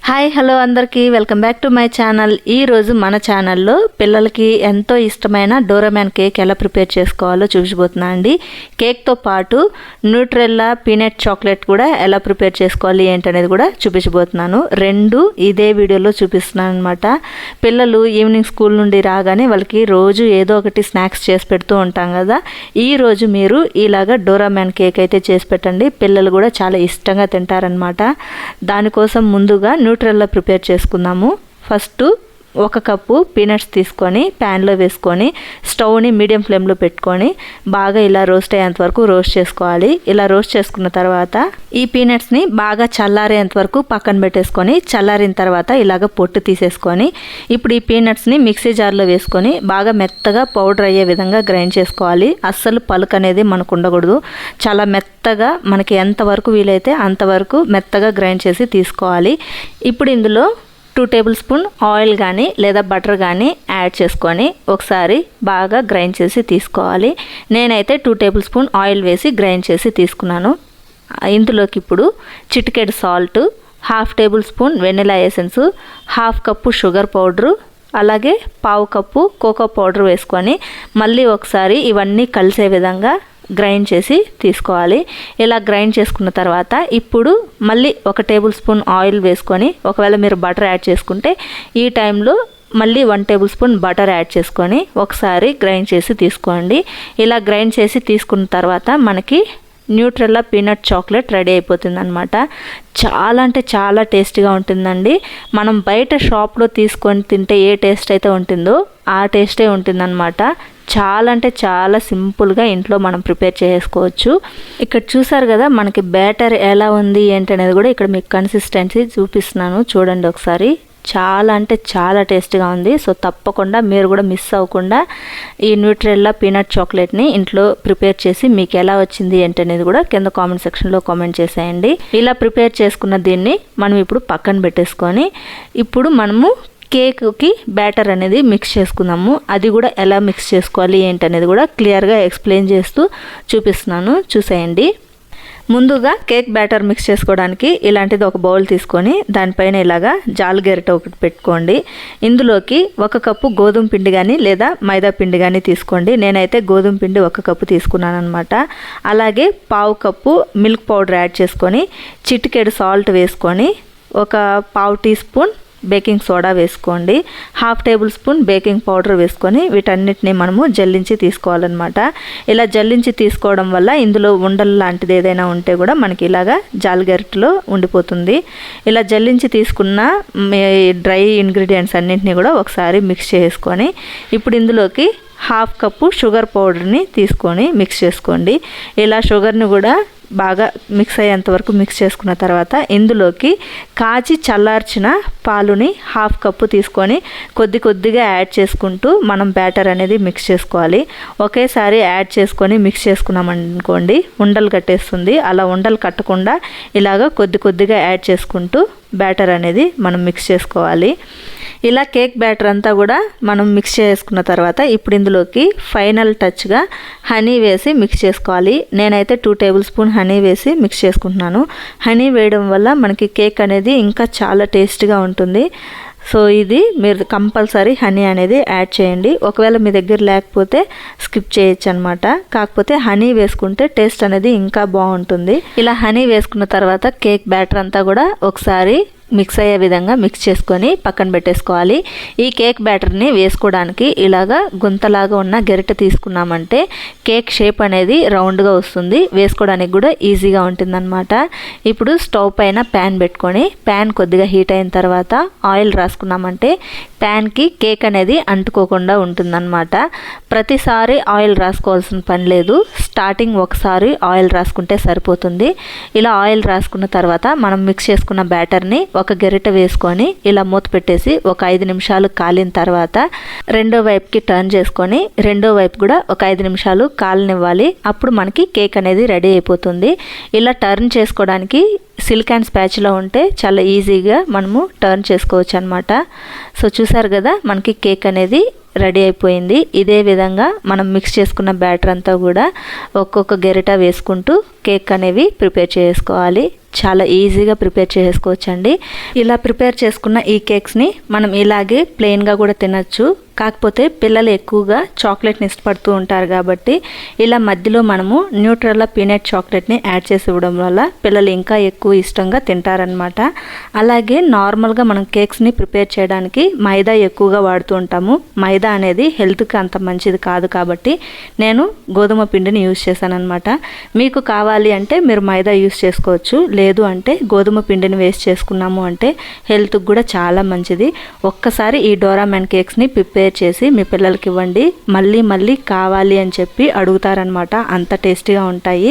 Hi hello అందరికీ welcome back to my channel. ఈరోజు మన ఛానల్లో పిల్లలకి ఎంతో ఇష్టమైన డోరామ్యాన్ కేక్ ఎలా ప్రిపేర్ చేసుకోవాలో చూపించబోతున్నా అండి. కేక్తో పాటు న్యూట్రెల్లా పీనట్ చాక్లెట్ కూడా ఎలా ప్రిపేర్ చేసుకోవాలి ఏంటనేది కూడా చూపించబోతున్నాను. రెండు ఇదే వీడియోలో చూపిస్తున్నాను అనమాట. పిల్లలు ఈవినింగ్ స్కూల్ నుండి రాగానే వాళ్ళకి రోజు ఏదో ఒకటి స్నాక్స్ చేసి పెడుతూ ఉంటాం కదా. ఈరోజు మీరు ఇలాగా డోరామ్యాన్ కేక్ అయితే చేసి పెట్టండి. పిల్లలు కూడా చాలా ఇష్టంగా తింటారనమాట. దానికోసం ముందుగా న్యూట్రెల్లా ప్రిపేర్ చేసుకుందాము. ఫస్ట్ 1 కప్పు పీనట్స్ తీసుకొని ప్యాన్లో వేసుకొని స్టవ్ని మీడియం ఫ్లేమ్లో పెట్టుకొని బాగా ఇలా రోస్ట్ అయ్యేంత వరకు రోస్ట్ చేసుకోవాలి. ఇలా రోస్ట్ చేసుకున్న తర్వాత ఈ పీనట్స్ని బాగా చల్లారేంత వరకు పక్కన పెట్టేసుకొని చల్లారిన తర్వాత ఇలాగ పొట్టు తీసేసుకొని ఇప్పుడు ఈ పీనట్స్ని మిక్సీ జార్లో వేసుకొని బాగా మెత్తగా పౌడర్ అయ్యే విధంగా గ్రైండ్ చేసుకోవాలి. అస్సలు పలుకు అనేది మనకు ఉండకూడదు. చాలా మెత్తగా మనకి ఎంతవరకు వీలైతే అంతవరకు మెత్తగా గ్రైండ్ చేసి తీసుకోవాలి. ఇప్పుడు ఇందులో 2 టేబుల్ స్పూన్ ఆయిల్ కానీ లేదా బటర్ కానీ యాడ్ చేసుకొని ఒకసారి బాగా గ్రైండ్ చేసి తీసుకోవాలి. నేనైతే 2 టేబుల్ స్పూన్ ఆయిల్ వేసి గ్రైండ్ చేసి తీసుకున్నాను. ఇందులోకి ఇప్పుడు చిటికెడు salt, 1/2 table spoon vanilla essence, 1/2 cup sugar powder, అలాగే 1/4 కప్పు కోకో పౌడర్ వేసుకొని మళ్ళీ ఒకసారి ఇవన్నీ కలిసే విధంగా గ్రైండ్ చేసి తీసుకోవాలి. ఇలా గ్రైండ్ చేసుకున్న తర్వాత ఇప్పుడు మళ్ళీ 1 టేబుల్ స్పూన్ ఆయిల్ వేసుకొని ఒకవేళ మీరు బటర్ యాడ్ చేసుకుంటే ఈ టైంలో మళ్ళీ 1 టేబుల్ స్పూన్ బటర్ యాడ్ చేసుకొని ఒకసారి గ్రైండ్ చేసి తీసుకోండి. ఇలా గ్రైండ్ చేసి తీసుకున్న తర్వాత మనకి న్యూట్రెల్లా పీనట్ చాక్లెట్ రెడీ అయిపోతుంది అనమాట. చాలా అంటే చాలా టేస్టీగా ఉంటుందండి. మనం బయట షాప్లో తీసుకొని తింటే ఏ టేస్ట్ అయితే ఉంటుందో ఆ టేస్టే ఉంటుందన్నమాట. చాలా అంటే చాలా సింపుల్గా ఇంట్లో మనం ప్రిపేర్ చేసుకోవచ్చు. ఇక్కడ చూసారు కదా మనకి బ్యాటర్ ఎలా ఉంది ఏంటనేది కూడా ఇక్కడ మీకు కన్సిస్టెన్సీ చూపిస్తున్నాను చూడండి ఒకసారి. చాలా అంటే చాలా టేస్ట్గా ఉంది. సో తప్పకుండా మీరు కూడా మిస్ అవ్వకుండా ఈ న్యూట్రెల్లా పీనట్ చాక్లెట్ని ఇంట్లో ప్రిపేర్ చేసి మీకు ఎలా వచ్చింది ఏంటనేది కూడా కింద కామెంట్ సెక్షన్లో కామెంట్ చేసేయండి. ఇలా ప్రిపేర్ చేసుకున్న దీన్ని మనం ఇప్పుడు పక్కన పెట్టేసుకొని ఇప్పుడు మనము కేక్కి బ్యాటర్ అనేది మిక్స్ చేసుకుందాము. అది కూడా ఎలా మిక్స్ చేసుకోవాలి ఏంటనేది కూడా క్లియర్గా ఎక్స్ప్లెయిన్ చేస్తూ చూపిస్తున్నాను, చూసేయండి. ముందుగా కేక్ బ్యాటర్ మిక్స్ చేసుకోవడానికి ఇలాంటిది ఒక బౌల్ తీసుకొని దానిపైన ఇలాగా జాల్ గరిటె ఒకటి పెట్టుకోండి. ఇందులోకి 1 కప్పు గోధుమ పిండి కానీ లేదా మైదా పిండి కానీ తీసుకోండి. నేనైతే గోధుమ పిండి 1 కప్పు తీసుకున్నాను అనమాట. అలాగే 1/4 కప్పు మిల్క్ పౌడర్ యాడ్ చేసుకొని చిటికెడు సాల్ట్ వేసుకొని 1/4 టీ స్పూన్ బేకింగ్ సోడా వేసుకోండి. 1/2 టేబుల్ స్పూన్ బేకింగ్ పౌడర్ వేసుకొని వీటన్నిటిని మనము జల్లించి తీసుకోవాలన్నమాట. ఇలా జల్లించి తీసుకోవడం వల్ల ఇందులో ఉండలు లాంటిది ఏదైనా ఉంటే కూడా మనకి ఇలాగా జాలిగరిటలో ఉండిపోతుంది. ఇలా జల్లించి తీసుకున్న డ్రై ఇంగ్రీడియంట్స్ అన్నింటినీ కూడా ఒకసారి మిక్స్ చేసుకొని ఇప్పుడు ఇందులోకి 1/2 కప్పు షుగర్ పౌడర్ని తీసుకొని మిక్స్ చేసుకోండి. ఇలా షుగర్ని కూడా బాగా మిక్స్ అయ్యేంత వరకు మిక్స్ చేసుకున్న తర్వాత ఇందులోకి కాచి చల్లార్చిన పాలుని 1/2 కప్పు తీసుకొని కొద్దిగా యాడ్ చేసుకుంటూ మనం బ్యాటర్ అనేది మిక్స్ చేసుకోవాలి. ఒకేసారి యాడ్ చేసుకొని మిక్స్ చేసుకున్నామనుకోండి ఉండలు కట్టేస్తుంది. అలా ఉండలు కట్టకుండా ఇలాగ కొద్దిగా యాడ్ చేసుకుంటూ బ్యాటర్ అనేది మనం మిక్స్ చేసుకోవాలి. ఇలా కేక్ బ్యాటర్ అంతా కూడా మనం మిక్స్ చేసుకున్న తర్వాత ఇప్పుడు ఇందులోకి ఫైనల్ టచ్గా హనీ వేసి మిక్స్ చేసుకోవాలి. నేనైతే 2 టేబుల్ స్పూన్ హనీ వేసి మిక్స్ చేసుకుంటున్నాను. హనీ వేయడం వల్ల మనకి కేక్ అనేది ఇంకా చాలా టేస్ట్గా ఉంటుంది. సో ఇది మీరు కంపల్సరీ హనీ అనేది యాడ్ చేయండి. ఒకవేళ మీ దగ్గర లేకపోతే స్కిప్ చేయొచ్చు అనమాట. కాకపోతే హనీ వేసుకుంటే టేస్ట్ అనేది ఇంకా బాగుంటుంది. ఇలా హనీ వేసుకున్న తర్వాత కేక్ బ్యాటర్ అంతా కూడా ఒకసారి మిక్స్ అయ్యే విధంగా మిక్స్ చేసుకొని పక్కన పెట్టేసుకోవాలి. ఈ కేక్ బ్యాటర్ని వేసుకోవడానికి ఇలాగా గుంతలాగా ఉన్న గరిటె తీసుకున్నామంటే కేక్ షేప్ అనేది రౌండ్గా వస్తుంది. వేసుకోవడానికి కూడా ఈజీగా ఉంటుందన్నమాట. ఇప్పుడు స్టవ్ పైన ప్యాన్ పెట్టుకొని ప్యాన్ కొద్దిగా హీట్ అయిన తర్వాత ఆయిల్ రాసుకున్నామంటే ప్యాన్కి కేక్ అనేది అంటుకోకుండా ఉంటుందన్నమాట. ప్రతిసారి ఆయిల్ రాసుకోవాల్సిన పని లేదు. స్టార్టింగ్ ఒకసారి ఆయిల్ రాసుకుంటే సరిపోతుంది. ఇలా ఆయిల్ రాసుకున్న తర్వాత మనం మిక్స్ చేసుకున్న బ్యాటర్ని ఒక గరిటె వేసుకొని ఇలా మూత పెట్టేసి ఒక 5 నిమిషాలు కాలిన తర్వాత రెండో వైపుకి టర్న్ చేసుకొని రెండో వైపు కూడా ఒక 5 నిమిషాలు కాలనివ్వాలి. అప్పుడు మనకి కేక్ అనేది రెడీ అయిపోతుంది. ఇలా టర్న్ చేసుకోవడానికి సిలికాన్ స్పాచులా ఉంటే చాలా ఈజీగా మనము టర్న్ చేసుకోవచ్చు అనమాట. సో చూసారు కదా మనకి కేక్ అనేది రెడీ అయిపోయింది. ఇదే విధంగా మనం మిక్స్ చేసుకున్న బ్యాటర్ అంతా కూడా ఒక్కొక్క గరిట వేసుకుంటూ కేక్ అనేవి ప్రిపేర్ చేసుకోవాలి. చాలా ఈజీగా ప్రిపేర్ చేసుకోవచ్చండి. ఇలా ప్రిపేర్ చేసుకున్న ఈ కేక్స్ని మనం ఇలాగే ప్లెయిన్గా కూడా తినచ్చు. కాకపోతే పిల్లలు ఎక్కువగా చాక్లెట్ని ఇష్టపడుతూ ఉంటారు కాబట్టి ఇలా మధ్యలో మనము న్యూట్రెల్లా పీనట్ చాక్లెట్ని యాడ్ చేసి ఇవ్వడం వల్ల పిల్లలు ఇంకా ఎక్కువ ఇష్టంగా తింటారనమాట. అలాగే నార్మల్గా మనం కేక్స్ని ప్రిపేర్ చేయడానికి మైదా ఎక్కువగా వాడుతూ ఉంటాము. మైదా అనేది హెల్త్కి అంత మంచిది కాదు కాబట్టి నేను గోధుమ పిండిని యూజ్ చేశానమాట. మీకు కావాలి అంటే మీరు మైదా యూజ్ చేసుకోవచ్చు. లేదు అంటే గోధుమ పిండిని వేస్ట్ చేసుకున్నాము అంటే హెల్త్కి కూడా చాలా మంచిది. ఒక్కసారి ఈ డోరామెన్ కేక్స్ని ప్రిపేర్ చేసి మీ పిల్లలకి ఇవ్వండి. మళ్ళీ మళ్ళీ కావాలి అని చెప్పి అడుగుతారనమాట. అంత టేస్టీగా ఉంటాయి.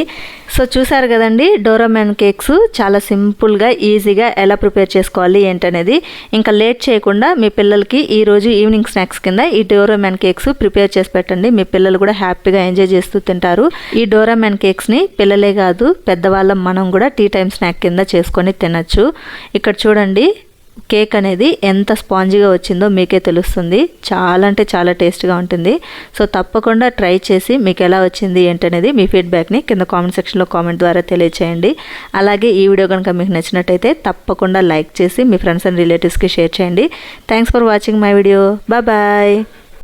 సో చూసారు కదండి, డోరామెన్ కేక్స్ చాలా సింపుల్గా ఈజీగా ఎలా ప్రిపేర్ చేసుకోవాలి ఏంటనేది. ఇంకా లేట్ చేయకుండా మీ పిల్లలకి ఈరోజు ఈవినింగ్ స్నాక్స్ కింద ఈ డోరామెన్ కేక్స్ ప్రిపేర్ చేసి పెట్టండి. మీ పిల్లలు కూడా హ్యాపీగా ఎంజాయ్ చేస్తూ తింటారు. ఈ డోరామెన్ కేక్స్ని పిల్లలే కాదు పెద్దవాళ్ళం మనం కూడా టీ టైం స్నాక్ కింద చేసుకొని తినచ్చు. ఇక్కడ చూడండి, కేక్ అనేది ఎంత స్పాంజీగా వచ్చిందో మీకే తెలుస్తుంది. చాలా అంటే చాలా టేస్ట్గా ఉంటుంది. సో తప్పకుండా ట్రై చేసి మీకు ఎలా వచ్చింది ఏంటనేది మీ ఫీడ్బ్యాక్ని కింద కామెంట్ సెక్షన్లో కామెంట్ ద్వారా తెలియచేయండి. అలాగే ఈ వీడియో కనుక మీకు నచ్చినట్టయితే తప్పకుండా లైక్ చేసి మీ ఫ్రెండ్స్ అండ్ రిలేటివ్స్కి షేర్ చేయండి. Thanks for watching my video. Bye.